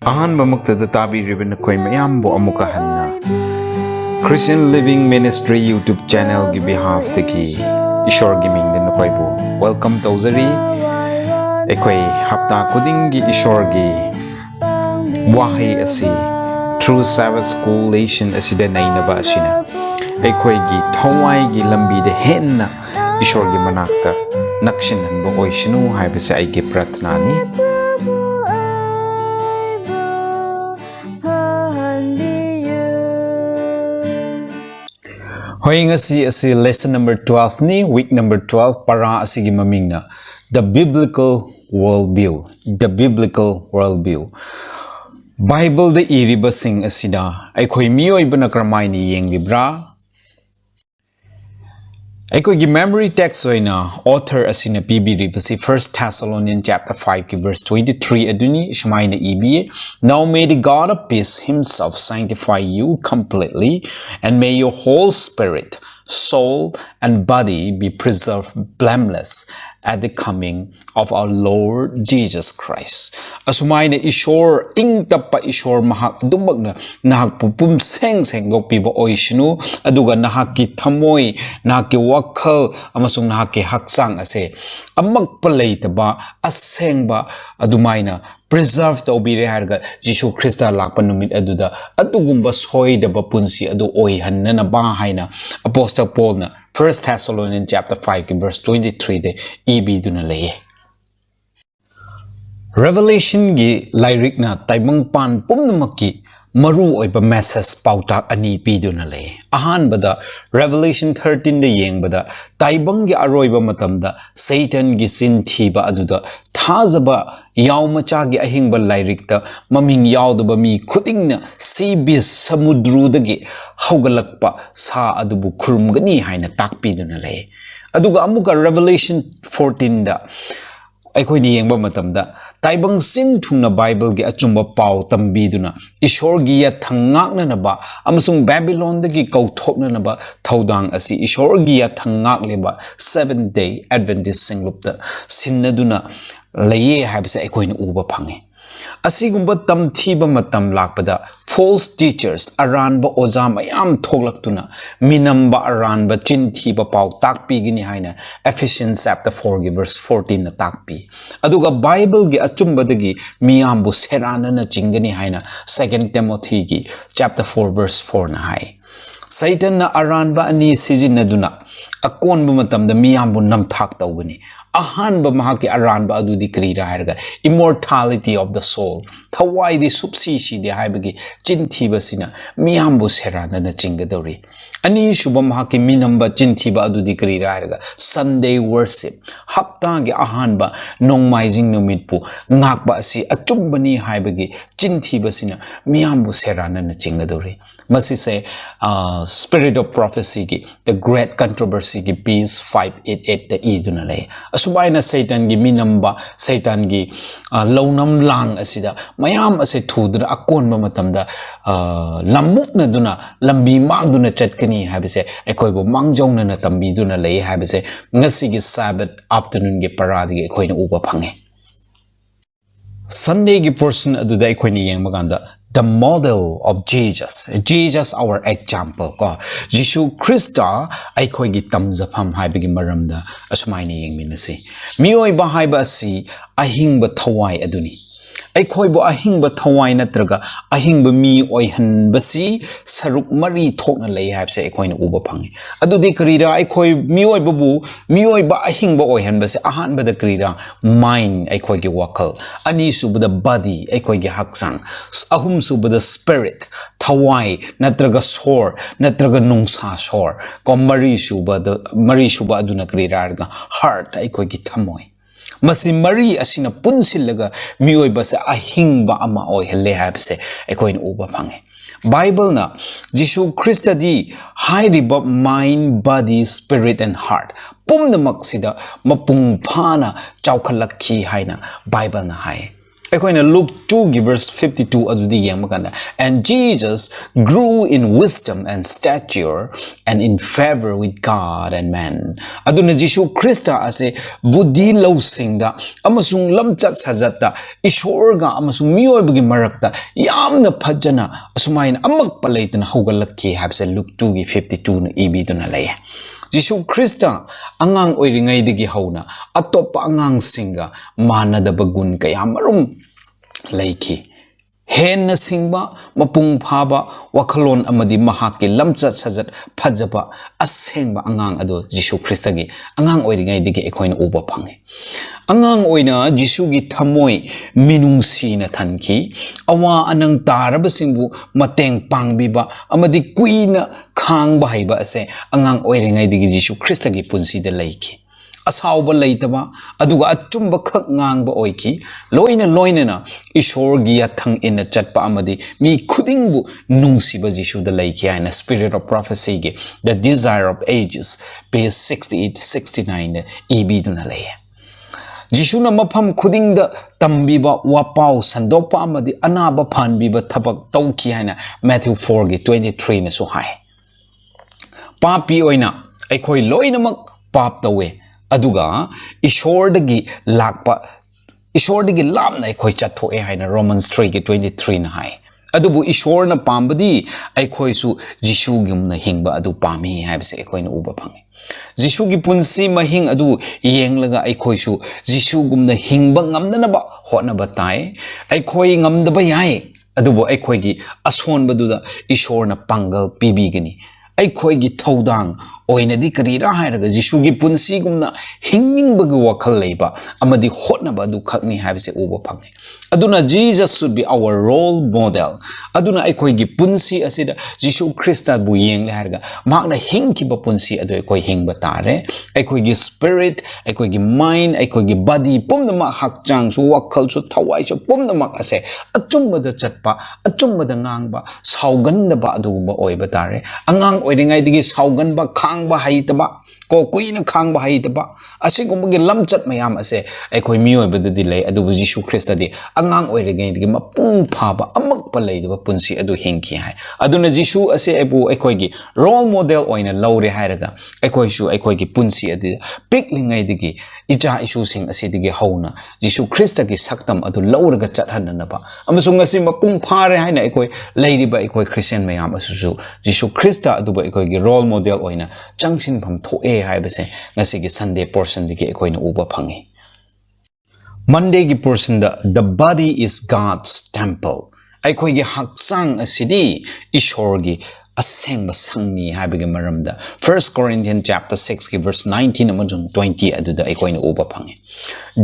ꯑꯍꯥꯟꯕꯃꯛꯇꯗ ꯇꯥꯕꯤꯔꯤꯕ ꯅꯈꯣꯏ ꯃꯌꯥꯝꯕꯨ ꯑꯃꯨꯛꯀ ꯍꯟꯅ Christian Living Ministry YouTube channelꯒꯤ behalfꯗꯒꯤ ꯏꯁꯣꯔꯒꯤ ꯃꯤꯡꯗ ꯅꯈꯣꯏꯕꯨ welcome ꯇꯧꯖꯔꯤ ꯑꯩꯈꯣꯏ ꯍꯞꯇꯥ ꯈꯨꯗꯤꯡꯒꯤ ꯏꯁꯣꯔꯒꯤ ꯋꯥꯍꯩ ꯑꯁꯤ through Sabbath school lesson ꯑꯁꯤꯗ ꯅꯩꯅꯕ ꯑꯁꯤꯅ ꯑꯩꯈꯣꯏꯒꯤ ꯊꯋꯥꯏꯒꯤ ꯂꯝꯕꯤꯗ ꯍꯦꯟꯅ ꯏꯁꯣꯔꯒꯤ ꯃꯅꯥꯛꯇ ꯅꯛꯁꯤꯟꯍꯟꯕ ꯑꯣꯏꯁꯅꯨ ꯍꯥꯏꯕꯁꯦ ꯑꯩꯒꯤ ꯄ꯭ꯔꯥꯊꯅꯥꯅꯤ Hoy ngasi asi lesson number 12 ni week number 12 para asigi mamingna the biblical worldview Bible the iriba sing asida aikoi mioi bana kramaini yenglibra aikoi gi memory text oina author asina pbri basi 1 Thessalonians chapter 5 ki verse 23 aduni shmaina ibi now may the God of peace himself sanctify you completely and may your whole spirit soul and body be preserved blameless at the coming of our Lord Jesus Christ. Asumayna ishor ing tapa ishor mahak dumagna nahak pupum seng dok piba oishnu aduga nahaki thamoy nahaki wakhal amasung nahaki haksang ase amag palaitaba asengba adumayna preserve tawbire harga Jisu Krista lakpa numit aduda atugumba soidaba punsi adu oihanna ba haina Apostle Paul na 1 Thessalonians chapter 5 verse 23 de ibi duna leye Revelation gi lyric na taibang pan pumnamaki maru oiba message pautak ani pi duna leye ahan bada Revelation 13 de yeng bada taibang gi aroiba matamda Satan gi sin thiba aduda thazaba yauma gi ahingba lyric ta maming yaudaba mi khudingna sea beast samudrudagi haugalakpa sa adubu khurumgani haina takpiduna lay aduga amuka Revelation 14 da aikoi ni yengba matamda taibang sin thungna Bible gi achumba paw tambiduna ishor gi ya thangakna naba amasung Babylon dagi kauthokna naba thaudang asi ishor gi ya thangak leba 7th day Adventist singlupta sinnaduna laye habse aikoi ni uba phange asigumba tamthiba matam lakpada false teachers aranba oja mayam thoglaktuna minamba aranba chinthiba paw takpi gini haina Ephesians chapter 4 verse 14 na takpi aduga Bible gi achumbadagi miyambu serana na chingani haina 2 Timothy gi chapter 4 verse 4 na hai Satan na aranba ani sijinaduna akonba matamda miyambu namthak tawgani ahanba mahaki aranba adudi krira harga immortality of the soul thawai di subsi si de haibagi chinthiba sina miyambu serana na chingadori ani shuba mahaki minamba chinthiba adudi krira harga Sunday worship hapta gi ahanba nongmaijing numitpu ngakba asi achumbani haibagi chinthiba sina miyambu serana na chingadori masi say spirit of prophecy gi the great controversy gi peace 588 the iduna lay asubaina Satan gi minamba Satan gi lawnam lang asida mayam ase thudra akonba matamda lamukna duna lambi magduna chatkani habise ekoibo mangjongna na tambiduna lay habise ngasi gi Sabbath afternoon gi paradi gi ekoina uba phange Sunday gi portion aduda ekoini yengmaganda the model of Jesus our example ko Jisu Krista aikoi gi tamjafam haibagi maramda asmaini yengminasi mioi ba haiba si ahingba thawai aduni aikhoibo ahingba thawai natraga ahingba mi oihanbasi saruk mari thokna lei haibse aikoina uba phangi adudi karira aikoi mioi babu mioi ba ahingba oihanbasi ahanba da karira mind aikoi gi wakal ani subada body aikoi gi haksang ahum subada spirit thawai natraga sor natraga nungsa sor ko mari suba aduna karira ga heart aikoi gi thamoi masi mari asina punsilaga mioi basa ahingba ama oi hele habse ekoin uba phange Bible na Jisu Krista di hairiba mind body spirit and heart pumna maksida mapung phana chawkhalakhi haina Bible na hai ꯑꯩꯈꯣꯏꯅ Luke 2 verse 52 ꯑꯗꯨꯗꯤ ꯌꯦꯡꯕ ꯀꯥꯟꯗ and Jesus grew in wisdom and stature and in favor with God and man ꯑꯗꯨꯅ Jesus Christ ꯑꯁꯦ ꯕꯨද්ධꯤ ꯂꯧꯁꯤꯡꯗ ꯑꯃꯁꯨꯡ ꯂꯝꯆꯠ ꯁꯥꯖꯠꯇ ꯏꯁꯣꯔꯒ ꯑꯃꯁꯨꯡ ꯃꯤꯑꯣꯏꯕꯒꯤ ꯃꯔꯛꯇ ꯌꯥꯝꯅ ꯐꯖꯅ ꯑꯁꯨꯃꯥꯏꯅ ꯑꯃꯛꯄ ꯂꯩꯇꯅ ꯍꯧꯒꯠꯂꯛꯈꯤ ꯍꯥꯏꯕꯁꯦ Luke 2 52ꯅ ꯏꯕꯤꯗꯨꯅ ꯂꯩꯌꯦ ꯖꯤꯁꯨ ꯈ꯭ꯔꯤꯁꯇ ꯑꯉꯥꯡ ꯑꯣꯏꯔꯤꯉꯩꯗꯒꯤ ꯍꯧꯅ ꯑꯇꯣꯞꯄ ꯑꯉꯥꯡꯁꯤꯡꯒ ꯃꯥꯟꯅꯗꯕ ꯒꯨꯟ ꯀꯌꯥꯃꯔꯨꯝ ꯂꯩꯈꯤ ꯍꯦꯟꯅ ꯁꯤꯡꯕ ꯃꯄꯨꯡ ꯐꯥꯕ ꯋꯥꯈꯜꯂꯣꯟ ꯑꯃꯗꯤ ꯃꯍꯥꯛꯀꯤ ꯂꯝꯆꯠ ꯁꯥꯖꯠ ꯐꯖꯕ ꯑꯁꯦꯡꯕ ꯑꯉꯥꯡ ꯑꯗꯨ ꯖꯤꯁꯨ ꯈ꯭ꯔꯤꯁꯇꯒꯤ ꯑꯉꯥꯡ ꯑꯣꯏꯔꯤꯉꯩꯗꯒꯤ ꯑꯩꯈꯣꯏꯅ ꯎꯕ ꯐꯪꯉꯤ ꯑꯉꯥꯡ ꯑꯣꯏꯅ ꯖꯤꯁꯨꯒꯤ ꯊꯃꯣꯏ ꯃꯤꯅꯨꯡꯁꯤꯅ ꯊꯟꯈꯤ ꯑꯋꯥ ꯑꯅꯪ ꯇꯥꯔꯕꯁꯤꯡꯕꯨ ꯃꯇꯦꯡ ꯄꯥꯡꯕꯤꯕ ꯑꯃꯗꯤ ꯀꯨꯏꯅ ꯈꯥꯡꯕ ꯍꯩꯕ ꯑꯁꯦ ꯑꯉꯥꯡ ꯑꯣꯏꯔꯤꯉꯩꯗꯒꯤ ꯖꯤꯁꯨ ꯈ꯭ꯔꯤꯁꯇꯒꯤ ꯄꯨꯟꯁꯤꯗ ꯂꯩꯈꯤ ꯑꯁꯥꯎꯕ ꯂꯩꯇꯕ ꯑꯗꯨꯒ ꯑꯆꯨꯝꯕ ꯈꯛ ꯉꯥꯡꯕ ꯑꯣꯏꯈꯤ ꯂꯣꯏꯅꯅ ꯏꯁꯣꯔꯒꯤ ꯌꯥꯊꯪ ꯏꯟꯅ ꯆꯠꯄ ꯑꯃꯗꯤ ꯃꯤ ꯈꯨꯗꯤꯡꯕꯨ ꯅꯨꯡꯁꯤꯕ ꯖꯤꯁꯨꯗ ꯂꯩꯈꯤ ꯍꯥꯏꯅ Spirit of Prophecyꯒꯤ The Desire of Ages page 68-69ꯗ ꯏꯕꯤꯗꯨꯅ ꯂꯩꯌꯦ ꯖꯤꯁꯨꯅ ꯃꯐꯝ ꯈꯨꯗꯤꯡꯗ ꯇꯝꯕꯤꯕ ꯋꯥꯄꯥꯎ ꯁꯟꯗꯣꯛꯄ ꯑꯃꯗꯤ ꯑꯅꯥꯕ ꯐꯍꯟꯕꯤꯕ ꯊꯕꯛ ꯇꯧꯈꯤ ꯍꯥꯏꯅ Matthew 4:23ꯅꯁꯨ ꯍꯥꯏ ꯄꯥꯄꯤ ꯑꯣꯏꯅ ꯑꯩꯈꯣꯏ ꯂꯣꯏꯅꯃꯛ ꯄꯥꯞ ꯇꯧꯋꯦ ꯑꯗꯨꯒ ꯏꯁꯣꯔꯗꯒꯤ ꯂꯥꯞꯅ ꯑꯩꯈꯣꯏ ꯆꯠꯊꯣꯛꯑꯦ ꯍꯥꯏꯅ Romans 3:23ꯅ ꯍꯥꯏ ꯑꯗꯨꯕꯨ ꯏꯁꯣꯔꯅ ꯄꯥꯝꯕꯗꯤ ꯑꯩꯈꯣꯏꯁꯨ ꯖꯤꯁꯨꯒꯨꯝꯅ ꯍꯤꯡꯕ ꯑꯗꯨ ꯄꯥꯝꯃꯤ ꯍꯥꯏꯕꯁꯦ ꯑꯩꯈꯣꯏꯅ ꯎꯕ ꯐꯪꯉꯤ ꯖꯤꯁꯨꯒꯤ ꯄꯨꯟꯁꯤ ꯃꯍꯤꯡ ꯑꯗꯨ ꯌꯦꯡꯂꯒ ꯑꯩꯈꯣꯏꯁꯨ ꯖꯤꯁꯨꯒꯨꯝꯅ ꯍꯤꯡꯕ ꯉꯝꯅꯅꯕ ꯍꯣꯠꯅꯕ ꯇꯥꯏ ꯑꯩꯈꯣꯏ ꯉꯝꯗꯕ ꯌꯥꯏ ꯑꯗꯨꯕꯨ ꯑꯩꯈꯣꯏꯒꯤ ꯑꯁꯣꯟꯕꯗꯨꯗ ꯏꯁꯣꯔꯅ ꯄꯥꯡꯒꯜ ꯄꯤꯕꯤꯒꯅꯤ ꯑꯩꯈꯣꯏꯒꯤ ꯊꯧꯗꯥꯡ ꯑꯣꯏꯅꯗꯤ ꯀꯔꯤꯔꯥ ꯍꯥꯏꯔꯒ ꯖꯤꯁꯨꯒꯤ ꯄꯨꯟꯁꯤꯒꯨꯝꯅ ꯍꯤꯡꯅꯤꯡꯕꯒꯤ ꯋꯥꯈꯜ ꯂꯩꯕ ꯑꯃꯗꯤ ꯍꯣꯠꯅꯕ ꯑꯗꯨ ꯈꯛꯅꯤ ꯍꯥꯏꯕꯁꯦ ꯎꯕ ꯐꯪꯉꯤ ꯑꯗꯨꯅ Jesus should be our role model ꯑꯗꯨꯅ ꯑꯩꯈꯣꯏꯒꯤ ꯄꯨꯟꯁꯤ ꯑꯁꯤꯗ ꯖꯤꯁꯨ ꯈ꯭ꯔꯤꯁꯇꯕꯨ ꯌꯦꯡꯂꯦ ꯍꯥꯏꯔꯒ ꯃꯍꯥꯛꯅ ꯍꯤꯡꯈꯤꯕ ꯄꯨꯟꯁꯤ ꯑꯗꯨ ꯑꯩꯈꯣꯏ ꯍꯤꯡꯕ ꯇꯥꯔꯦ ꯑꯩꯈꯣꯏꯒꯤ ꯁ꯭ꯄꯤꯔꯤꯠ ꯑꯩꯈꯣꯏꯒꯤ ꯃꯥꯏꯟ ꯑꯩꯈꯣꯏꯒꯤ ꯕꯗꯤ ꯄꯨꯝꯅꯃꯛ ꯍꯛꯆꯥꯡꯁꯨ ꯋꯥꯈꯜꯁꯨ ꯊꯋꯥꯏꯁꯨ ꯄꯨꯝꯅꯃꯛ ꯑꯁꯦ ꯑꯆꯨꯝꯕꯗ ꯆꯠꯄ ꯑꯆꯨꯝꯕꯗ ꯉꯥꯡꯕ ꯁꯥꯎꯒꯟꯗꯕ ꯑꯗꯨꯒꯨꯝꯕ ꯑꯣꯏꯕ ꯇꯥꯔꯦ ꯑꯉꯥꯡ ꯑꯣꯏꯔꯤꯉꯩꯗꯒꯤ ꯁꯥꯎꯒꯟꯕ ꯈꯥꯡꯕ ꯍꯩꯇꯕ ꯀꯨꯏꯅ ꯈꯥꯡꯕ ꯍꯩꯇꯕ ꯑꯁꯤꯒꯨꯝꯕꯒꯤ ꯂꯝꯆꯠ ꯃꯌꯥꯝ ꯑꯁꯦ ꯑꯩꯈꯣꯏ ꯃꯤꯑꯣꯏꯕꯗꯗꯤ ꯂꯩ ꯑꯗꯨꯕꯨ ꯖꯤꯁꯨ ꯈ꯭ꯔꯤꯁꯇꯗꯤ ꯑꯉꯥꯡ ꯑꯣꯏꯔꯤꯉꯩꯗꯒꯤ ꯃꯄꯨꯡ ꯐꯥꯕ ꯑꯃꯛꯄ ꯂꯩꯗꯕ ꯄꯨꯟꯁꯤ ꯑꯗꯨ ꯍꯤꯡꯈꯤ ꯍꯥꯏ ꯑꯗꯨꯅ ꯖꯤꯁꯨ ꯑꯁꯦ ꯑꯩꯈꯣꯏꯒꯤ ꯔꯣꯜ ꯃꯣꯗꯦꯜ ꯑꯣꯏꯅ ꯂꯧꯔꯦ ꯍꯥꯏꯔꯒ ꯑꯩꯈꯣꯏꯁꯨ ꯑꯩꯈꯣꯏꯒꯤ ꯄꯨꯟꯁꯤ ꯑꯗꯨꯗ ꯄꯤꯛꯂꯤꯉꯩꯗꯒꯤ ꯏꯆꯥ ꯏꯁꯨꯁꯤꯡ ꯑꯁꯤꯗꯒꯤ ꯍꯧꯅ ꯖꯤꯁꯨ ꯈ꯭ꯔꯤꯁꯇꯒꯤ ꯁꯛꯇꯝ ꯑꯗꯨ ꯂꯧꯔꯒ ꯆꯠꯍꯟꯅꯅꯕ ꯑꯃꯁꯨꯡ ꯉꯁꯤ ꯃꯄꯨꯡ ꯐꯥꯔꯦ ꯍꯥꯏꯅ ꯑꯩꯈꯣꯏ ꯂꯩꯔꯤꯕ ꯑꯩꯈꯣꯏ ꯈ꯭ꯔꯤꯁꯇꯤꯌꯟ ꯃꯌꯥꯝ ꯑꯁꯤꯁꯨ ꯖꯤꯁꯨ ꯈ꯭ꯔꯤꯁꯇ ꯑꯗꯨꯕꯨ ꯑꯩꯈꯣꯏꯒꯤ ꯔꯣꯜ ꯃꯣꯗꯦꯜ ꯑꯣꯏꯅ ꯆꯪꯁꯤꯟꯐꯝ ꯊꯣꯛꯑꯦ ꯍꯥꯏꯕꯁꯦ ꯉꯁꯤꯒꯤ ꯁꯟꯗꯦ ꯄꯣꯔꯁꯟꯗꯒꯤ ꯑꯩꯈꯣꯏꯅ ꯎꯕ ꯐꯪꯉꯤ ꯃꯟꯗꯦꯒꯤ ꯄꯣꯔꯁꯟꯗ the body is God's temple ꯑꯩꯈꯣꯏꯒꯤ ꯍꯛꯆꯥꯡ ꯑꯁꯤꯗꯤ ꯏꯁꯣꯔꯒꯤ ꯑꯁꯦꯡꯕ ꯁꯪꯅꯤ ꯍꯥꯏꯕꯒꯤ ꯃꯔꯝꯗ 1 Corinthians chapter 6 verse 19 ꯑꯃꯁꯨꯡ 20 ꯑꯗꯨꯗ ꯑꯩꯈꯣꯏꯅ ꯎꯕ ꯐꯪꯉꯤ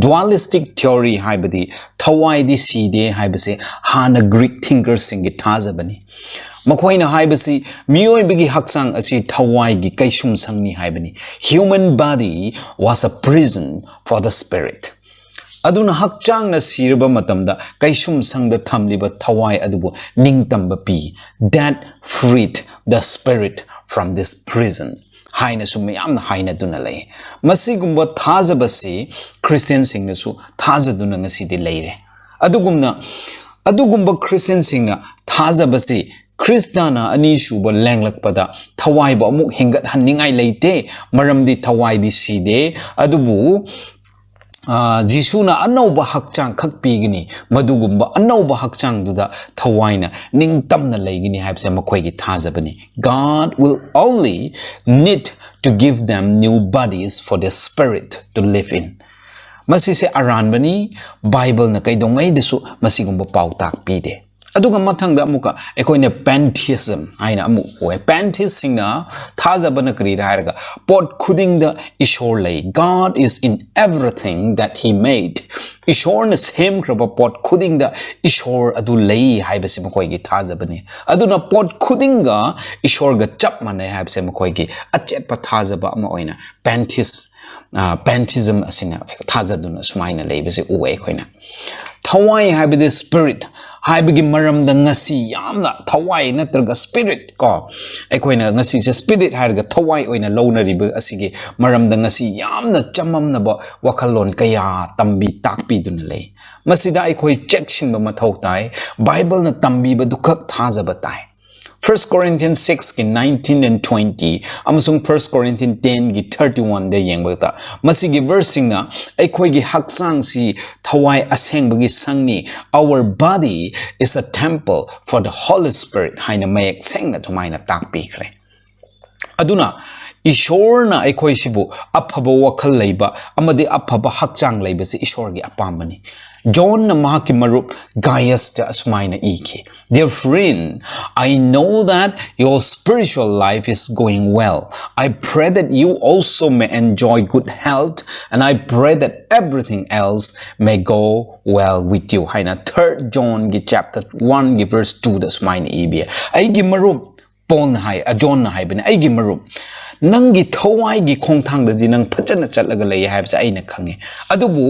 dualistic theory ꯍꯥꯏꯕꯗꯤ ꯊꯋꯥꯏꯗꯤ ꯁꯤꯗꯦ ꯍꯥꯏꯕꯁꯦ ꯍꯥꯟꯅ Greek thinkersꯤꯡꯒꯤ ꯊꯥꯖꯕꯅꯤ ꯃꯈꯣꯏꯅ ꯍꯥꯏꯕꯁꯤ ꯃꯤꯑꯣꯏꯕꯒꯤ ꯍꯛꯆꯥꯡ ꯑꯁꯤ ꯊꯋꯥꯏꯒꯤ ꯀꯩꯁꯨꯝꯁꯪꯅꯤ ꯍꯥꯏꯕꯅꯤ human body was a prison for the spirit ꯑꯗꯨꯅ ꯍꯛꯆꯥꯡꯅ ꯁꯤꯔꯕ ꯃꯇꯝꯗ ꯀꯩꯁꯨꯝꯁꯪꯗ ꯊꯝꯂꯤꯕ ꯊꯋꯥꯏ ꯑꯗꯨꯕꯨ ꯅꯤꯡꯇꯝꯕ ꯄꯤ that freed the spirit from this prison 하이네수 ꯃꯌꯥꯝꯅ ꯍꯥꯏꯅꯗꯨꯅ ꯂꯩ ꯃꯁꯤꯒꯨꯝꯕ ꯊꯥꯖꯕꯁꯤ ꯈ꯭ꯔꯤꯁꯇꯤꯌꯟꯁꯤꯡꯅꯁꯨ ꯊꯥꯖꯗꯨꯅ ꯉꯁꯤꯗꯤ ꯂꯩꯔꯦ ꯑꯗꯨꯒꯨꯝꯕ ꯈ꯭ꯔꯤꯁꯇꯤꯌꯟꯁꯤꯡꯅ ꯊꯥꯖꯕꯁꯤ ꯈ꯭ꯔꯤꯁꯇꯥꯅ ꯑꯅꯤꯁꯨꯕ ꯂꯦꯡꯂꯛꯄꯗ ꯊꯋꯥꯏꯕꯨ ꯑꯃꯨꯛ ꯍꯤꯡꯒꯠꯍꯟꯅꯤꯡꯉꯥꯏ ꯂꯩꯇꯦ ꯃꯔꯝꯗꯤ ꯊꯋꯥꯏꯗꯤ ꯁꯤꯗꯦ ꯑꯗꯨꯕꯨ ꯖꯤꯁꯨꯅ ꯑꯅꯧꯕ ꯍꯛꯆꯥꯡ ꯈꯛ ꯄꯤꯒꯅꯤ ꯃꯗꯨꯒꯨꯝꯕ ꯑꯅꯧꯕ ꯍꯛꯆꯥꯡꯗꯨꯗ ꯊꯋꯥꯏꯅ ꯅꯤꯡꯇꯝꯅ ꯂꯩꯒꯅꯤ ꯍꯥꯏꯕꯁꯦ ꯃꯈꯣꯏꯒꯤ ꯊꯥꯖꯕꯅꯤ God will only need to give them new bodies for their spirit to live in ꯃꯁꯤꯁꯦ ꯑꯔꯥꯟꯕꯅꯤ ꯕꯥꯏꯕꯜꯅ ꯀꯩꯗꯧꯉꯩꯗꯁꯨ ꯃꯁꯤꯒꯨꯝꯕ ꯄꯥꯎꯇꯥꯛ ꯄꯤꯗꯦ ꯑꯗꯨꯒ ꯃꯊꯪꯗ ꯑꯃꯨꯛꯀ ꯑꯩꯈꯣꯏꯅ pantheism ꯍꯥꯏꯅ ꯑꯃꯨꯛ ꯑꯣꯏ pantheistꯁꯤꯡꯅ ꯊꯥꯖꯕꯅ ꯀꯔꯤꯔ ꯍꯥꯏꯔꯒ ꯄꯣꯠ ꯈꯨꯗꯤꯡꯗ ꯏꯁꯣꯔ ꯂꯩ God is in everything that he made ꯏꯁꯣꯔꯅ ꯁꯦꯝꯈ꯭ꯔꯕ ꯄꯣꯠ ꯈꯨꯗꯤꯡꯗ ꯏꯁꯣꯔ ꯑꯗꯨ ꯂꯩ ꯍꯥꯏꯕꯁꯤ ꯃꯈꯣꯏꯒꯤ ꯊꯥꯖꯕꯅꯤ ꯑꯗꯨꯅ ꯄꯣꯠ ꯈꯨꯗꯤꯡꯒ ꯏꯁꯣꯔꯒ ꯆꯞ ꯃꯥꯟꯅꯩ ꯍꯥꯏꯕꯁꯦ ꯃꯈꯣꯏꯒꯤ ꯑꯆꯦꯠꯄ ꯊꯥꯖꯕ ꯑꯃ ꯑꯣꯏꯅ pantheism ꯑꯁꯤꯅ ꯊꯥꯖꯗꯨꯅ ꯁꯨꯃꯥꯏꯅ ꯂꯩꯕꯁꯦ ꯎꯑꯦ ꯑꯩꯈꯣꯏꯅ ꯊꯋꯥꯏ ꯍꯥꯏꯕꯗꯤ spirit haibagi maramda ngasi yamna thawai natraga spirit ko aikoina ngasi se spirit hairga thawai oina lounariba asigi maramda ngasi yamna chamamna ba wakalon kaya tambi takpi duna lei masida aikoi chection ba mathau tai bible na tambi ba dukhak thajaba tai 1 Corinthians 6 ki 19 and 20 amasung 1 Corinthians 10 ki 31 de yengbata masigi versing na aikoi gi haksang si thawai aseng bagi sangni our body is a temple for the Holy Spirit haina mayek seng na thumaina takpi kre aduna ishor na aikoi sibu aphaba wakhal leiba amadi aphaba hakchang leiba si ishor gi apambani John na mahaki marup Gaius ta asmaina iki. Dear friend, I know that your spiritual life is going well. I pray that you also may enjoy good health, and I pray that everything else may go well with you. Haina 3 John gi chapter 1 gi verse 2 da asmaina ibi. Ai gi marup pon hai a John na hai bani ai gi marup nangi thawai gi khongthang da di nang phachana chatlaga lei haibsa aina khange adubu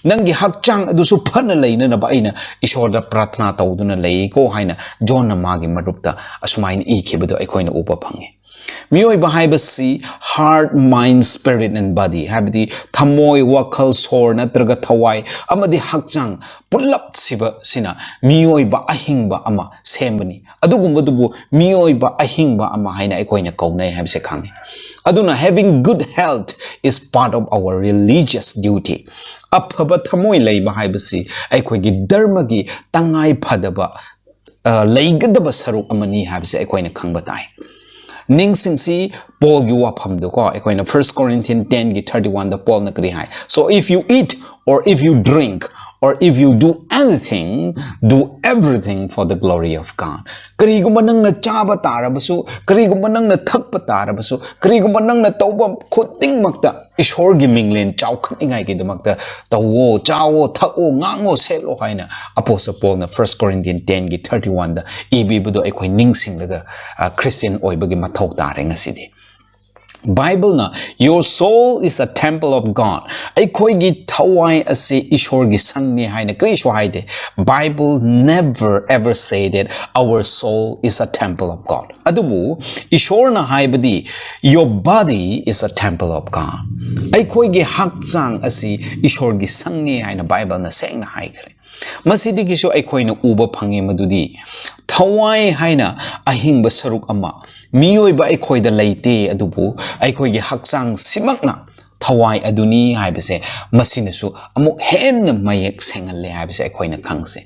nangi hakchang adusu phana leina na ba aina ishor da prathna tawduna lei ko haina John na magi marupta asumain e khibado aikoina upa phange miyoi ba haibasi heart mind spirit and body habdi thamoi wakhal sor natraga thawai amadi hakchang pulap siba sina miyoi ba ahingba ama sembani adugumadubu miyoi ba ahingba ama haina aikoina kaunai habse khange aduna having good health is part of our religious duty aphaba thamoi leiba haibasi aikoigi dharma gi tangai phadaba leigadaba saruk amani habse aikoina khangba tai Ningsing si Paul gi wafam do ko aikoina 1 Corinthians 10 gi 31 da Paul na kri hai so if you eat or if you drink or if you do anything do everything for the glory of God karigumba nang na chaba tarabasu karigumba nang na thakpa tarabasu karigumba nang na tawba khuting makta ishor gi minglen chawkhan ingai gi damakta tawo chawo thako ngango selo haina apostle Paul na 1 Corinthians 10 gi 31 da ibi budo aikoi ningsing laga Christian oibagi mathau tare ngasidi Bible na your soul is a temple of God aikoi gi thawai ase ishor gi sangni haina kai sho haide Bible never ever say that our soul is a temple of God adubu ishor na haibadi your body is a temple of God aikoi gi hakchang ase ishor gi sangni haina Bible na seng na haikre masidi gi sho aikoi na uba phange madudi thawai haina ahingba saruk ama miyoi ba aikoi da leite adubu aikoi gi hakchang simakna thawai aduni haibase masinasu amuk hen mayek sengalle haibase aikoina khangse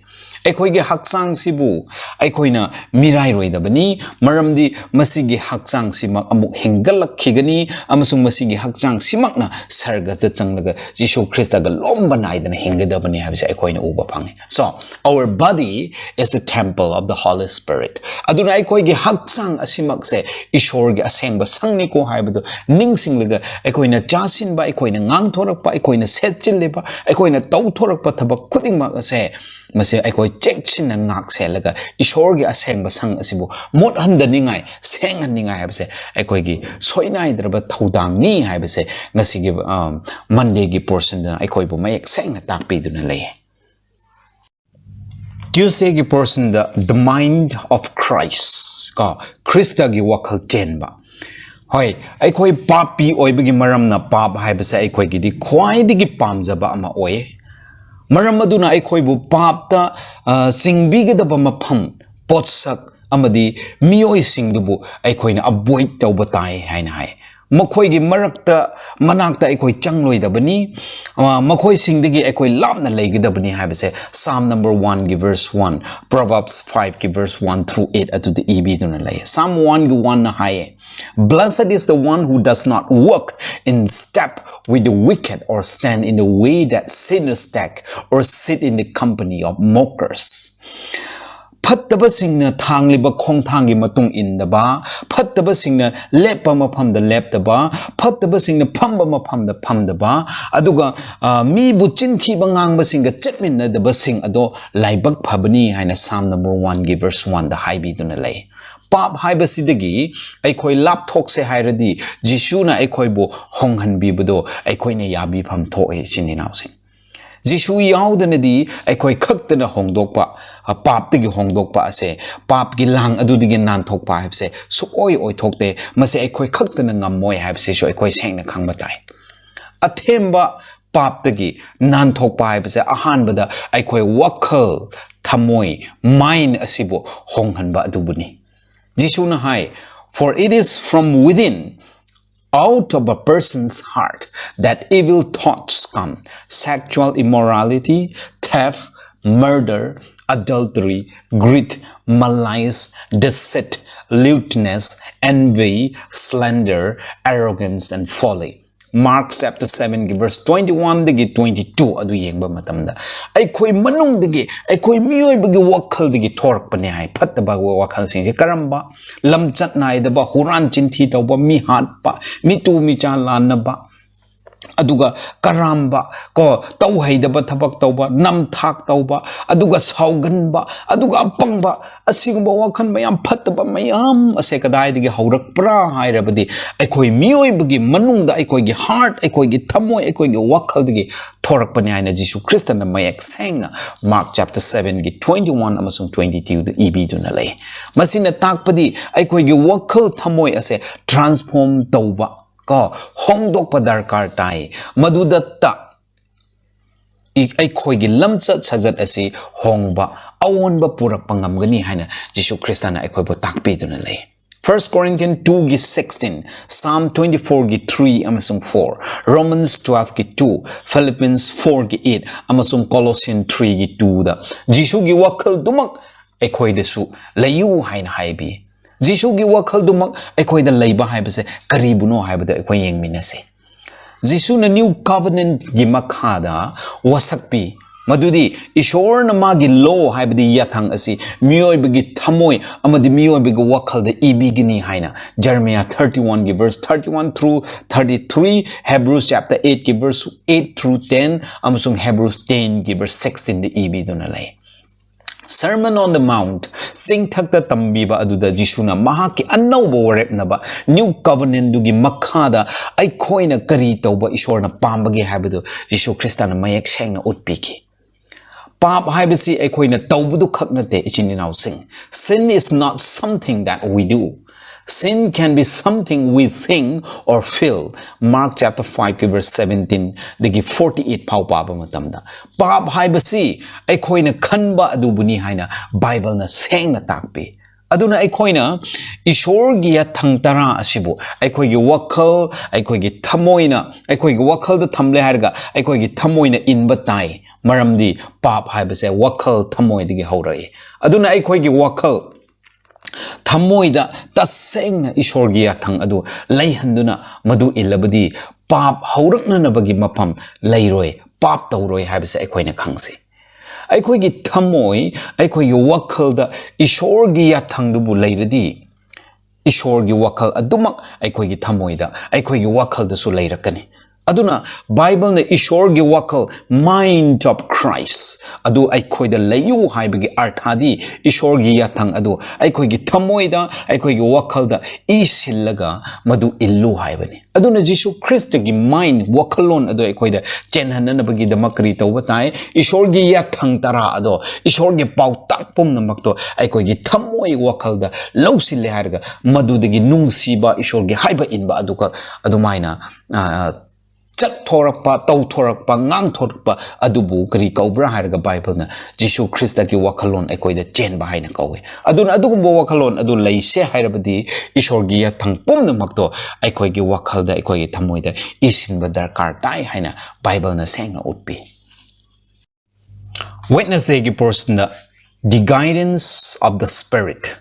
aikoigi hakchang sibu aikoina mirai roidabani maramdi masigi hakchang simak amuk hingalak khigani amasung masigi hakchang simakna sarga ta changlaga Jisu Krista ga lomba naidana hingadabani haibase aikoina uba phange so our body is the temple of the Holy Spirit aduna aikoigi hakchang asimak se ishor gi asengba sangni ko haibado ningsinglaga aikoina chasin ba aikoina ngang thorak pa aikoina setchil leba aikoina tau thorak pa thabak khuding mak ase mase aikoi chection ngak selaga ishor gi asengba sang asibu mot handaningai seng haningai habse aikoi gi soinai draba thodang ni habse ngasi gi Monday gi portion da aikoi bu mayek seng na takpi duna lei Tuesday gi portion da the mind of Christ ka Krista gi wakhal chenba hoi aikoi papi oibagi maram na pap habse aikoi gi di khwai digi pamjaba ama oye maram aduna aikoi bu papta singbigadaba mapham potsak amadi miyoi singdubu aikoina avoid tawba tai haina hai makhoi gi marakta manakta aikoi changloidabani makhoi singdagi aikoi lapna leigidabani haibase Psalm number 1 gi verse 1 Proverbs 5 gi verse 1 through 8 atu the eb duna lay Psalm 1 gi 1 na hai Blessed is the one who does not walk in step with the wicked or stand in the way that sinners take or sit in the company of mockers. Fattaba singna thangliba khongthangi matung indaba fattaba singna lepa maphamda leptaba fattaba singna phamba maphamda phamdaba aduga mi bu chinthi bangang basinga chetminna daba sing ado laibak phabani haina Psalm number 1 gi verse 1 da haibi duna lay pap haibasidagi aikoi lapthok se hairadi Jisu na aikoi bo honghan bibado aikoi na yabi pham tho e chininaw sing Jishu yaudana aikoi kaktana hongdokpa paptigi hongdokpa ase papgi lang adudigi nan thokpa habse sukoi oi thokte mase aikoi kaktana ngammoi habse so aikoi sengna khangba tai athemba paptagi nan thokpa habse ahanbada aikoi wakhal thamoi mind asibo honghanba adubuni Jishu na hai for it is from within out of a person's heart that evil thoughts come sexual immorality, theft, murder, adultery, greed, malice, deceit, lewdness, envy, slander, arrogance, and folly. Mark chapter 7 verse 21 dagi 22 adu yengba matamda aikoi manung dagi aikoi mioi bagi wakhal dagi thorak pane hai phattaba wakhal sing se karamba lamchat nai da ba huran chinthi tawba mi hat pa mi tu mi cha lan na ba aduga karamba ko tau haidaba thabak tawba nam thak tawba aduga saugan ba aduga apangba asigumba wakhan mayam phattaba mayam ase kadai digi haurak pra hairabadi aikoi mioi bagi manungda aikoi gi heart aikoi gi thamoi aikoi gi wakhal digi thorak pani haina Jisu Christ na mayak senga Mark chapter 7 gi 21 amasung 22 the ebi duna lay masina takpadi aikoi gi wakhal thamoi ase transform tawba ko hongdok pa darkar tai madudatta aikoi gi lamchat sajat asi hongba awonba purak pangamgani haina Jisu Christana aikoi bo takpi duna lay 1 Corinthians 2 gi 16 Psalm 24 gi 3 amasung 4 Romans 12 gi 2 Philippians 4 gi 8 amasung Colossians 3 gi 2 da Jisu gi wakhal dumak aikoi desu layu haina haibi Jisu gi wakhal dumak aikoi da leiba haibase karibuno haibada aikoi yengminase Jisu na new covenant gi makhada wasakpi madudi ishor na magi law haibadi yathang asi mioi bagi thamoi amadi mioi bagi wakhal da ibigini haina Jeremiah 31 gi verse 31 through 33 Hebrews chapter 8 gi verse 8 through 10 amasung Hebrews 10 gi verse 16 the ibi dona lay Sermon on the Mount sing thakta tambiba aduda Jisuna mahaki annauba warepnaba new covenant dugi makhada aikoina kari tauba ishorna pambagi habadu Jisu Christana mayak sengna utpiki Pap haibasi aikoina taubudu khaknate ichininaw sing sin is not something that we do Sin can be something we think or feel. Mark chapter 5 verse 17 dagi 48 pau paba matamda. Pap haibasi aikoina khanba adubuni haina Bible na seng na takpi. Aduna aikoina ishorgi ya thangtara asibu aikoigi wakhal aikoigi thamoina aikoigi wakhal da thamle harga aikoigi thamoina inba tai maramdi pap haibase wakhal thamoi digi haurai. Aduna aikoigi wakhal Thamoida taseng ishorgia thang adu layhanduna madu ilabadi pap haurakna nabagi mapam layroi pap tauroi habise aikoina khangsi aikoigi thamoi aikoigi wakhal da ishorgia thangdubu layradi ishorgi wakhal adumak aikoigi thamoida aikoigi wakhal da su layrakani Aduna Bible na ishorgi wakhal mind of Christ adu aikoida layu haibagi arthadi ishorgi yathang adu aikoigi thamoida aikoigi wakhal da isillaga madu illu haibani aduna Jisu Christ gi mind wakhalon adu aikoida chenhanna bagi damakri tawbatai ishorgi yathang tara adu ishorgi pautak pum namakto aikoigi thamoi wakhal da lausille harga madu dagi nungsiba ishorgi haiba inba aduka adumaina Chat thorakpa, tau thorakpa, ngang thorakpa, adubu kari kaubra harga Bible na Jisu Christ ki wakhalon aikoida chen bahai na kauwe. Aduna adugumbo wakhalon adu laise hairabadi ishorgi ya thangpum na makto aikoigi wakhal da aikoigi thamoida isinba darkar tai haina Bible na senga utpi. Wednesday ki portion na the guidance of the Spirit.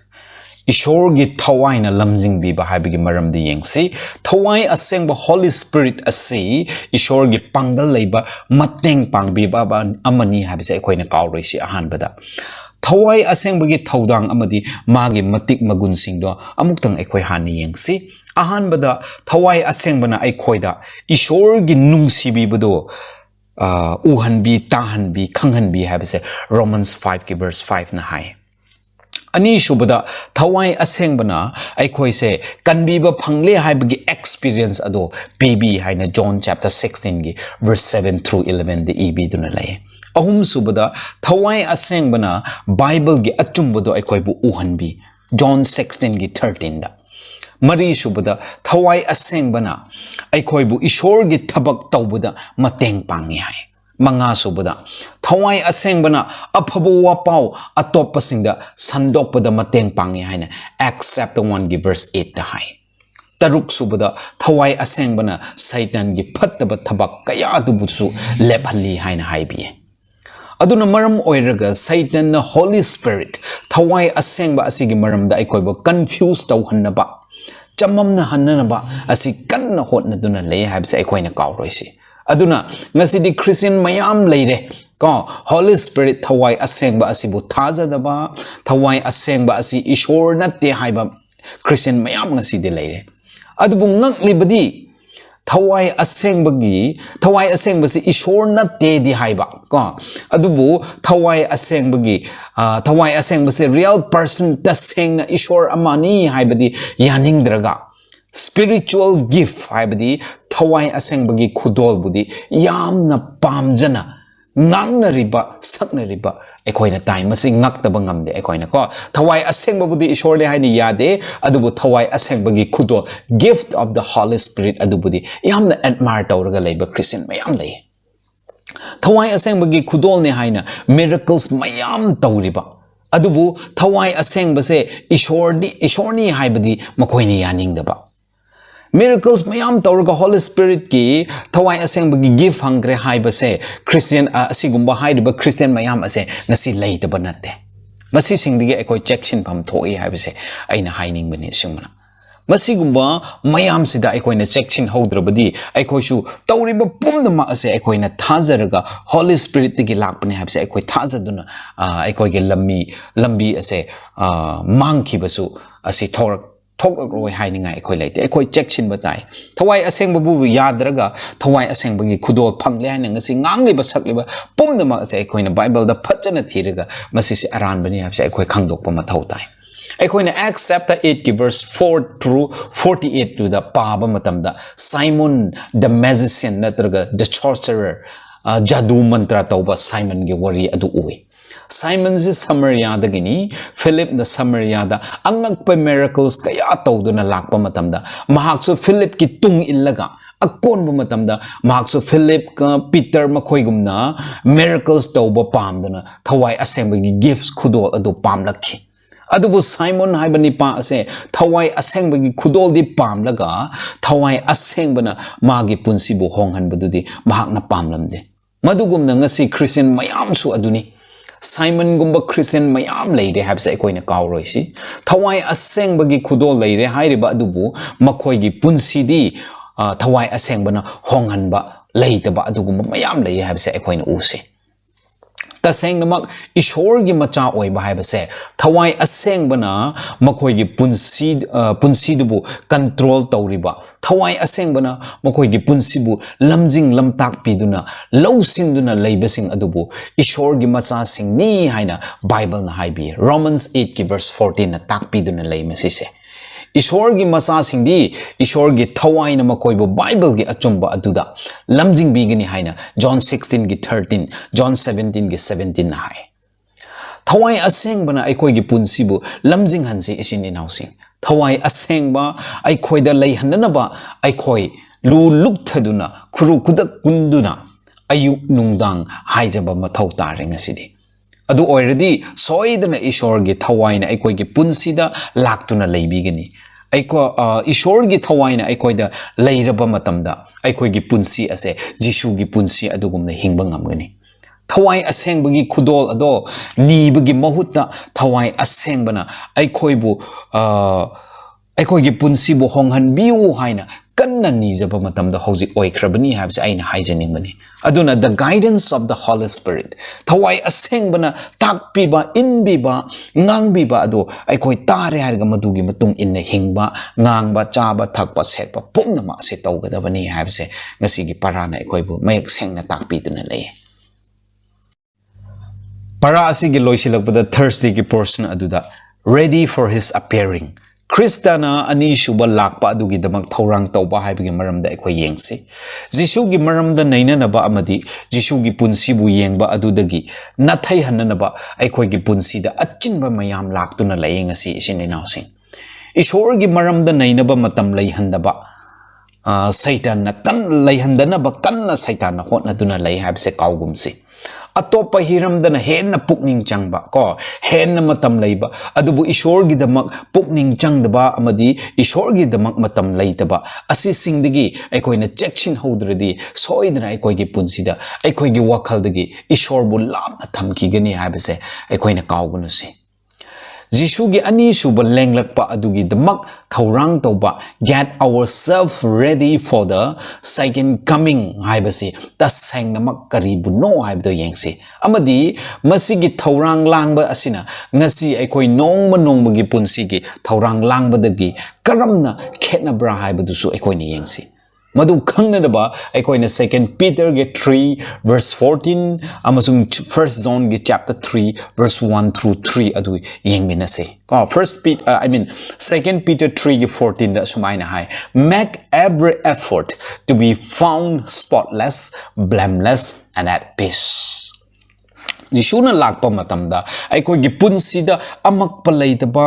Ishorgi thawai na lamjing bi bahai maram di yengsi thawai aseng ba Holy Spirit asi ishorgi pangdal leiba mateng pangbi ba amani habise akoina kauroi si ahan bada thawai aseng bagi thaudang amadi magi matik magun singdo amuktang akoi hani yengsi ahan bada thawai aseng bana aikoida ishorgi nungsibi bado uhanbi tahanbi khanghanbi habise Romans 5 verse 5 na hai Ani shubada thawai asengbana aikoi se kanbiba phangle haibagi experience ado baby haina John chapter 16 gi verse 7 through 11 the EB duna lay. Ahum subada thawai asengbana Bible gi achumbodo aikoi bu uhanbi John 16 gi 13 da. Mari subada thawai asengbana aikoi bu ishor gi thabak tawbuda mateng pangi hai. Manga subada thawai asengbana aphabu wapau atopasingda sandokpada mateng pangi haina Acts chapter 1 gi verse 8 da hai. Taruk subada thawai asengbana Satan gi phattaba thabak kaya dubusu lephalli haina haibi. Aduna maram oiraga Satan na Holy Spirit thawai asengba asigi maramda aikoiba confused tawhannaba chamamna hannanaba asi kanna hotna duna lay habse aikoina kawroisi. Aduna ngasidi Christian mayam leire ko Holy Spirit thawai asengba asibu thajadaba thawai asengba asi ishor natte haiba Christian mayam ngasidi leire. Adubu ngaklibadi thawai asengbasi ishor natte di haiba ko adubu thawai asengbasi real person tasengna ishor amani haibadi yaningdraga spiritual gift haibadi thawai asengbagi khudol budi yamna pamjana ngangna riba sakna riba ekoina time masi ngaktaba ngamde ekoina ko thawai asengba budi ishor le haini yade adubu thawai asengbagi khudol gift of the Holy Spirit adubudi yamna admire tawraga leiba Christian mayam lei thawai asengbagi khudol ne haina miracles mayam tawriba adubu thawai asengbase ishorni haibadi makoini yaningdaba miracles mayam tawraga Holy Spirit ki thawai asengbagi gift hangre haibase Christian asigumba haidiba Christian mayam ase ngasi leitaba natte masi singdige ekoi checksin pham thoi haibase aina haining bani singmana masigumba mayam sida ekoina checksin hodrabadi ekoisu tawriba pumnama ase ekoina thajaraga Holy Spirit tigi lakpani haibase ekoi thajaduna ekoige lambi ase mangkhibasu asi Thok haininga ekoi leite ekoi checksin batai thawai asengba bu yadraga thawai asengbagi khudol phangle haina ngasi ngangliba sakliba pumnama ase ekoina Bible da phachana thiraga masisi aran bani habse ekoi khangdokpa mathau tai ekoina Acts chapter 8 ki verse 4 through 48 to the paba matamda Simon the magician natraga the sorcerer jadu mantra tauba Simon ge wari adu uwi Simon is Samaria dagini Philip na Samaria da angakpa miracles kaya tawduna lakpa matamda mahakso Philip ki tung illaga akon bu matamda mahakso Philip ka Peter makoygumna miracles tawba pamduna thawai asengbagi gifts khudol adu pamlakhi adubu Simon haibani pa ase thawai asengbagi khudol di pamlaga thawai asengbana magi punsi bu honghan badudi mahakna pamlamde madugumna ngasi Christian mayam su aduni Simon gumba Christian mayam leire habsa ekoina kawroisi thawai asengbagi khudol leire hairiba adubu makoigi punsidi thawai asengbana honghanba leitaba adugumba mayam leire habsa ekoina use tasengnamak ishorgi macha oiba haibase thawai asengbana makoigi punsidubu control tawriba thawai asengbana makoigi punsibu lamjing lamtak piduna lausinduna leibasing adubu ishorgi macha singni haina Bible na haibi Romans 8 ki verse 14 na takpiduna leimasise ishorgi macha singdi ishorgi thawai na makoibo Bible gi achumba aduda lamjing bigini haina John 16 gi 13 John 17 gi 17 na hai thawai asengbana aikoi gi punsibu lamjing hanse isini nausing thawai asengba aikoida leihananaba aikoi lu lukthaduna khuru kudak kunduna ayuk nungdang haijaba mathau tare ngasidi adu already soidana ishorgi thawai na aikoi gi punsida laktuna leibigani aiko ishorgi thawai na aikoida leiraba matamda aikoi gi punsi ase Jishu gi punsi adugumna hingba ngamgani thawai asengbagi khudol ado nibagi mahutta thawai asengbana aikoibu aikoigi punsi bu honghan biu haina kanna nijaba matamda hoji oikrabani habse aina haijaningani aduna the guidance of the Holy Spirit thawai asengbana takpiba inbiba ngangbiba ado aikoi tare harga madugi matung inna hingba ngangba chaba thakpa setpa pumnama se tawgadabani habse ngasigi parana aikoibu mayak sengna takpiduna lei para asigi loisilakbada Thursday ki portion aduda ready for his appearing. Kristana ani shuba lakpa adugi damak thaurang tauba haibagi maramda ekhoi yengsi. Jishu gi maramda nainanaba amadi Jishu gi punsi bu yengba adudagi nathai hananaba ekhoi gi punsi da achinba mayam laktuna layengasi isininausing. Ishor gi maramda nainaba matam layhandaba Satan na kan layhandanaba kan na Satan na hotnaduna lay habse kaugumsi. Atopa hiram dana hen na pukning changba ko hen na matam layba adubu ishor gi damak pukning changdaba amadi ishor gi damak matam laytaba asi singdigi aikoi na checkshin hodradi soidna aikoi gi punsida aikoi gi wakhaldagi ishor bu lam na thamki gani habse aikoi na kawgunusi Jishu gi ani shuba lenglakpa adugi damak thaurang tauba get ourselves ready for the second coming haibasi tasang namak karibu no haibdo yengsi amadi masigi thaurang langba asina ngasi aikoi nongma nongmagi punsigi thaurang langba dagi karamna khetnabra haibadusu aikoi ni yengsi Madu khangnadaba aikoi na 2 Peter ge 3 verse 14 amasung 1 John ge chapter 3 verse 1 through 3 adu yengminase ko 2 Peter 3 ge 14 da sumaina hai make every effort to be found spotless blameless and at peace Jishuna lakpa matamda aikoi gi punsida amak palaitaba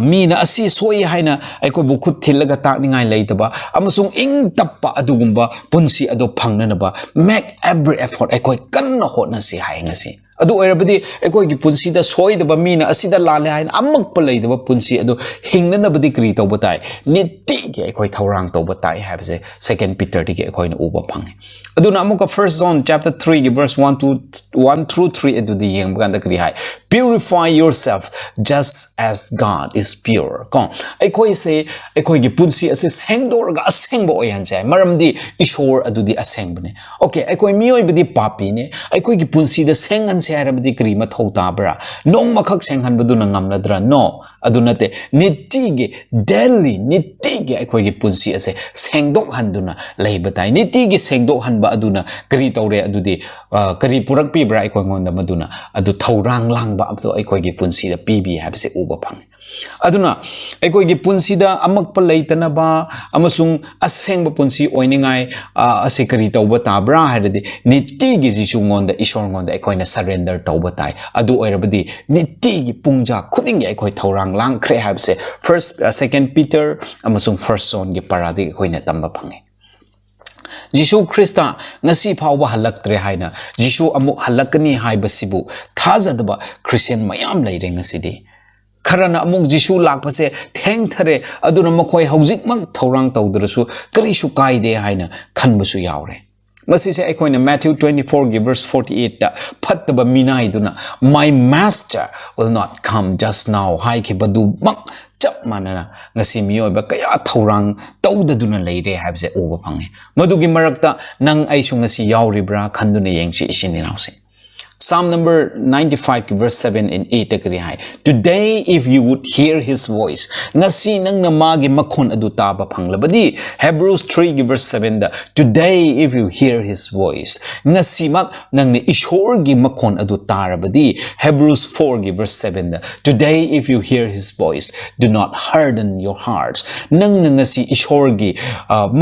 mina asi soi haina aikoi bu khut thilaga takningai laitaba amasung ing tappa adugumba punsi ado phangnanaba make every effort aikoi kanna hotna si haingasi adu oirabadi aikoi gi punsida soidaba mina asida lale haina amak palaitaba punsi ado hingnanabadi kri tawbatai nitti gi aikoi thaurang tawbatai habse 2 Peter gi aikoi na uba phangi aduna amuka 1 John chapter 3 gi verse 1 through 3 edu di yeng baganda kri hai purify yourself just as God is pure ko aikoi se aikoi gi punsi ase sengdor ga asengbo oyan jai maramdi ishor adu di asengbne okay aikoi mioi bidi papi ne aikoi gi punsi da sengan se harabdi kri ma thauta bra nong makhak senghan badu na ngamladra no adu nate nitti gi daily nitti gi aikoi gi punsi ase sengdok handuna leibatai nitti gi sengdok han aduna kari tawre adudi kari purak pi bra aikoi ngonda maduna adu thaurang langba abdo aikoi gi punsi da pibi habse uba phang aduna aikoi gi punsi da amak pa leitana ba amasung asengba punsi oiningai ase kari tawba ta bra hadidi nitti gi jisu ngonda ishor ngonda aikoi na surrender tawba tai adu oirabadi nitti gi pungja khuding gi aikoi thaurang lang khre habse 2 Peter amasung 1 John gi paradi aikoi na tamba phange Jishu Krista ngasi phawba halaktre haina Jishu amuk halakani haibasibu thazadaba Christian mayam leire ngasidi kharana amuk Jishu lakpase thengthare aduna makhoi haujikmak thaurang tawdrasu karishu kaide haina khanbasu yaure Masise aikoina Matthew 24 gi verse 48 da phattaba minai duna my master will not come just now haiki badu mak chap manana ngasi mioi ba kaya thaurang tawdaduna leire habse uba phange madugi marakta nang aisu ngasi yauribra khanduna yengsi isininause Psalm number 95 verse 7 and 8 agri hai today if you would hear his voice ngasi nang namagi makhon adu taba phanglabadi Hebrews 3 verse 7 da today if you hear his voice ngasi mak nang ne ishor gi makhon adu tarabadi Hebrews 4 verse 7 da today if you hear his voice do not harden your hearts nang ngasi ishor gi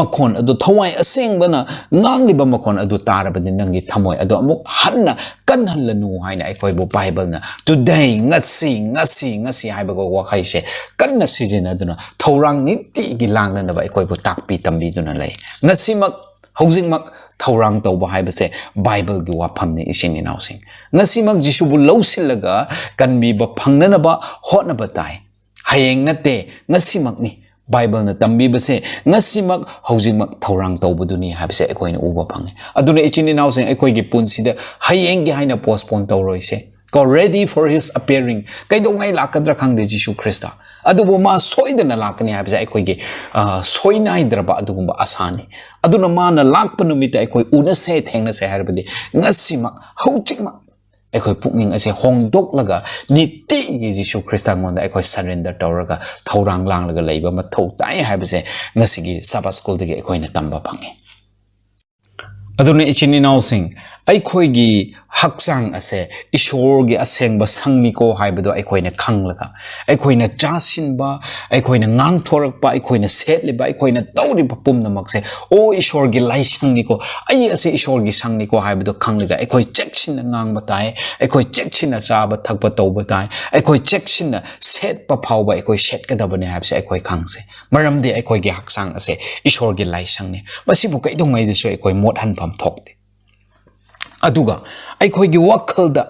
makhon adu thawai asengbana ngangliba makhon adu tarabadi nang gi thamoi adu amuk hanna kan lanu haina aikoi bo Bible na today ngasi haiba go wakhai se kanna sijina duna thaurang nitti gi langna na ba aikoi bo takpi tambi duna lai ngasi mak housing mak thaurang tawba haiba se Bible gi wapham ni isini nausing ngasi mak Jishu bu lausilaga kanbi ba phangna na ba hotna ba tai hayeng nate ngasi mak ni Bible na tambi base ngasimak haujimak thaurang tawbuduni habse ekoi na uba phange aduna ichini naw sing ekoi gi punsida hayeng gi haina postpone tawroi se go ready for his appearing kaido ngai lakadra khangde Jishu Krista adubu ma soidana lakani habse ekoi gi soinai draba adugumba asani aduna mana lakpa numita ekoi una se thengna se harbadi ngasimak haujikmak ekoi pukning ase hongdok laga nitti gi Jishu Krista ngonda ekoi surrender tawraga thaurang lang laga leiba ma thau tai habase ngasigi Sabbath school dege ekoi na tamba phange aduna ichini naw sing ꯑꯩꯈꯣꯏꯒꯤ ꯍꯛꯆꯥꯡ ꯑꯁꯦ ꯏꯁꯣꯔꯒꯤ ꯑꯁꯦꯡꯕ ꯁꯪꯅꯤꯀꯣ ꯍꯥꯏꯕꯗꯣ ꯑꯩꯈꯣꯏꯅ ꯈꯪꯂꯒ ꯑꯩꯈꯣꯏꯅ ꯆꯥꯁꯤꯟꯕ ꯑꯩꯈꯣꯏꯅ ꯉꯥꯡꯊꯣꯔꯛꯄ ꯑꯩꯈꯣꯏꯅ ꯁꯦꯠꯂꯤꯕ ꯑꯩꯈꯣꯏꯅ ꯇꯧꯔꯤꯕ ꯄꯨꯝꯅꯃꯛꯁꯦ ꯑꯣ ꯏꯁꯣꯔꯒꯤ ꯂꯥꯏꯁꯪꯅꯤꯀꯣ ꯑꯩ ꯑꯁꯤ ꯏꯁꯣꯔꯒꯤ ꯁꯪꯅꯤꯀꯣ ꯍꯥꯏꯕꯗꯣ ꯈꯪꯂꯒ ꯑꯩꯈꯣꯏ ꯆꯦꯛꯁꯤꯟꯅ ꯉꯥꯡꯕ ꯇꯥꯏ ꯑꯩꯈꯣꯏ ꯆꯦꯛꯁꯤꯟꯅ ꯆꯥꯕ ꯊꯛꯄ ꯇꯧꯕ ꯇꯥꯏ ꯑꯩꯈꯣꯏ ꯆꯦꯛꯁꯤꯟꯅ ꯁꯦꯠꯄ ꯐꯥꯎꯕ ꯑꯩꯈꯣꯏ ꯁꯦꯠꯀꯗꯕꯅꯤ ꯍꯥꯏꯕꯁꯦ ꯑꯩꯈꯣꯏ ꯈꯪꯁꯦ ꯃꯔꯝꯗꯤ ꯑꯩꯈꯣꯏꯒꯤ ꯍꯛꯆꯥꯡ ꯑꯁꯦ ꯏꯁꯣꯔꯒꯤ ꯂꯥꯏꯁꯪꯅꯤ ꯃꯁꯤꯕꯨ ꯀꯩꯗꯧꯉꯩꯗꯁꯨ ꯑꯩꯈꯣꯏ ꯃꯣꯠꯍꯟꯐꯝ ꯊꯣꯛꯇꯦ ꯑꯗꯨꯒ ꯑꯩꯈꯣꯏꯒꯤ ꯋꯥꯈꯜꯗ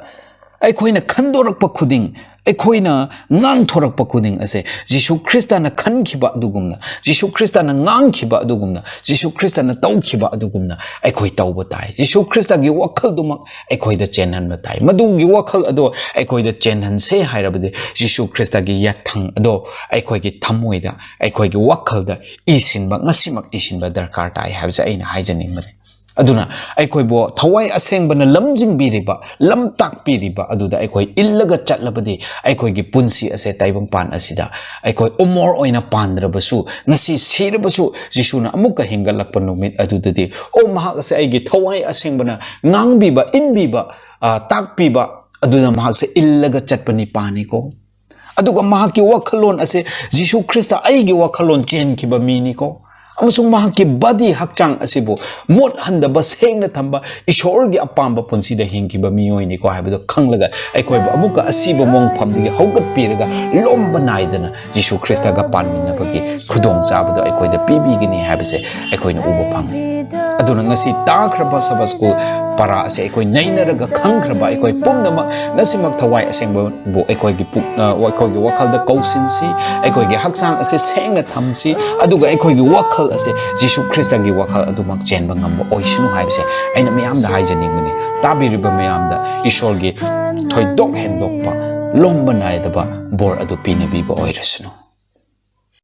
ꯑꯩꯈꯣꯏꯅ ꯈꯟꯗꯣꯔꯛꯄ ꯈꯨꯗꯤꯡ ꯑꯩꯈꯣꯏꯅ ꯉꯥꯡꯊꯣꯔꯛꯄ ꯈꯨꯗꯤꯡ ꯑꯁꯦ ꯖꯤꯁꯨ ꯈ꯭ꯔꯤꯁꯇꯅ ꯈꯟꯈꯤꯕ ꯑꯗꯨꯒꯨꯝꯅ ꯖꯤꯁꯨ ꯈ꯭ꯔꯤꯁꯇꯅ ꯉꯥꯡꯈꯤꯕ ꯑꯗꯨꯒꯨꯝꯅ ꯖꯤꯁꯨ ꯈ꯭ꯔꯤꯁꯇꯅ ꯇꯧꯈꯤꯕ ꯑꯗꯨꯒꯨꯝꯅ ꯑꯩꯈꯣꯏ ꯇꯧꯕ ꯇꯥꯏ ꯖꯤꯁꯨ ꯈ꯭ꯔꯤꯁꯇꯒꯤ ꯋꯥꯈꯜꯗꯨꯃꯛ ꯑꯩꯈꯣꯏꯗ ꯆꯦꯟꯍꯟꯕ ꯇꯥꯏ ꯃꯗꯨꯒꯤ ꯋꯥꯈꯜ ꯑꯗꯣ ꯑꯩꯈꯣꯏꯗ ꯆꯦꯟꯍꯟꯁꯦ ꯍꯥꯏꯔꯕꯗꯤ ꯖꯤꯁꯨ ꯈ꯭ꯔꯤꯁꯇꯒꯤ ꯌꯥꯊꯪ ꯑꯗꯣ ꯑꯩꯈꯣꯏꯒꯤ ꯊꯃꯣꯏꯗ ꯑꯩꯈꯣꯏꯒꯤ ꯋꯥꯈꯜꯗ ꯏꯁꯤꯟꯕ ꯉꯁꯤꯃꯛ ꯏꯁꯤꯟꯕ ꯗꯔꯀꯥꯔ ꯇꯥꯏ ꯍꯥꯏꯕꯁꯦ ꯑꯩꯅ ꯍꯥꯏꯖꯅꯤꯡꯕꯅꯤ ꯑꯗꯨꯅ ꯑꯩꯈꯣꯏꯕꯨ ꯊꯋꯥꯏ ꯑꯁꯦꯡꯕꯅ ꯂꯝꯖꯤꯡꯕꯤꯔꯤꯕ ꯂꯝꯇꯥꯛꯄꯤꯔꯤꯕ ꯑꯗꯨꯗ ꯑꯩꯈꯣꯏ ꯏꯜꯂꯒ ꯆꯠꯂꯕꯗꯤ ꯑꯩꯈꯣꯏꯒꯤ ꯄꯨꯟꯁꯤ ꯑꯁꯦ ꯇꯥꯏꯕꯪꯄꯥꯟ ꯑꯁꯤꯗ ꯑꯩꯈꯣꯏ ꯎꯃꯣꯔ ꯑꯣꯏꯅ ꯄꯥꯟꯗ꯭ꯔꯕꯁꯨ ꯉꯁꯤ ꯁꯤꯔꯕꯁꯨ ꯖꯤꯁꯨꯅ ꯑꯃꯨꯛꯀ ꯍꯤꯡꯒꯠꯂꯛꯄ ꯅꯨꯃꯤꯠ ꯑꯗꯨꯗꯗꯤ ꯑꯣ ꯃꯍꯥꯛ ꯑꯁꯦ ꯑꯩꯒꯤ ꯊꯋꯥꯏ ꯑꯁꯦꯡꯕꯅ ꯉꯥꯡꯕꯤꯕ ꯏꯟꯕꯤꯕ ꯇꯥꯛꯄꯤꯕ ꯑꯗꯨꯅ ꯃꯍꯥꯛꯁꯦ ꯏꯜꯂꯒ ꯆꯠꯄ ꯅꯤꯄꯥꯅꯤꯀꯣ ꯑꯗꯨꯒ ꯃꯍꯥꯛꯀꯤ ꯋꯥꯈꯜꯂꯣꯟ ꯑꯁꯦ ꯖꯤꯁꯨ ꯈ꯭ꯔꯤꯁꯇ ꯑꯩꯒꯤ ꯋꯥꯈꯜꯂꯣꯟ ꯆꯦꯟꯈꯤꯕ ꯃꯤꯅꯤꯀꯣ ꯑꯃꯁꯨꯡ ꯃꯍꯥꯛꯀꯤ ꯕꯗꯤ ꯍꯛꯆꯥꯡ ꯑꯁꯤꯕꯨ ꯃꯣꯠꯍꯟꯗꯕ ꯁꯦꯡꯅ ꯊꯝꯕ ꯏꯁꯣꯔꯒꯤ ꯑꯄꯥꯝꯕ ꯄꯨꯟꯁꯤꯗ ꯍꯤꯡꯈꯤꯕ ꯃꯤꯑꯣꯏꯅꯤꯀꯣ ꯍꯥꯏꯕꯗꯣ ꯈꯪꯂꯒ ꯑꯩꯈꯣꯏꯕꯨ ꯑꯃꯨꯛꯀ ꯑꯁꯤꯕ ꯃꯣꯡꯐꯝꯗꯒꯤ ꯍꯧꯒꯠꯄꯤꯔꯒ ꯂꯣꯝꯕ ꯅꯥꯏꯗꯅ ꯖꯤꯁꯨ ꯈ꯭ꯔꯤꯁꯇꯒ ꯄꯥꯟꯃꯤꯟꯅꯕꯒꯤ ꯈꯨꯗꯣꯡꯆꯥꯕꯗꯣ ꯑꯩꯈꯣꯏꯗ ꯄꯤꯕꯤꯒꯅꯤ ꯍꯥꯏꯕꯁꯦ ꯑꯩꯈꯣꯏꯅ ꯎꯕ ꯐꯪꯉꯤ ꯑꯗꯨꯅ ꯉꯁꯤ ꯇꯥꯈ꯭ꯔꯕ ꯁꯕꯥ ꯁ꯭ꯀꯨꯜ ꯄꯔꯥ ꯑꯁꯦ ꯑꯩꯈꯣꯏ ꯅꯩꯅꯔꯒ ꯈꯪꯈ꯭ꯔꯕ ꯑꯩꯈꯣꯏ ꯄꯨꯝꯅꯃꯛ ꯉꯁꯤꯃꯛ ꯊꯋꯥꯏ ꯑꯁꯦꯡꯕꯕꯨ ꯑꯩꯈꯣꯏꯒꯤ ꯋꯥꯈꯜꯗ ꯀꯧꯁꯤꯟꯁꯤ ꯑꯩꯈꯣꯏꯒꯤ ꯍꯛꯆꯥꯡ ꯑꯁꯦ ꯁꯦꯡꯅ ꯊꯝꯁꯤ ꯑꯗꯨꯒ ꯑꯩꯈꯣꯏꯒꯤ ꯋꯥꯈꯜ ꯑꯁꯦ ꯖꯤꯁꯨ ꯈ꯭ꯔꯤꯁꯇꯒꯤ ꯋꯥꯈꯜ ꯑꯗꯨꯃꯛ ꯆꯦꯟꯕ ꯉꯝꯕ ꯑꯣꯏꯁꯅꯨ ꯍꯥꯏꯕꯁꯦ ꯑꯩꯅ ꯃꯌꯥꯝꯗ ꯍꯥꯏꯖꯅꯤꯡꯕꯅꯤ ꯇꯥꯕꯤꯔꯤꯕ ꯃꯌꯥꯝꯗ ꯏꯁꯣꯔꯒꯤ ꯊꯣꯏꯗꯣꯛ ꯍꯦꯟꯗꯣꯛꯄ ꯂꯣꯝꯕ ꯅꯥꯏꯗꯕ ꯕꯣꯔ ꯑꯗꯨ ꯄꯤꯅꯕꯤꯕ ꯑꯣꯏꯔꯁꯅꯨ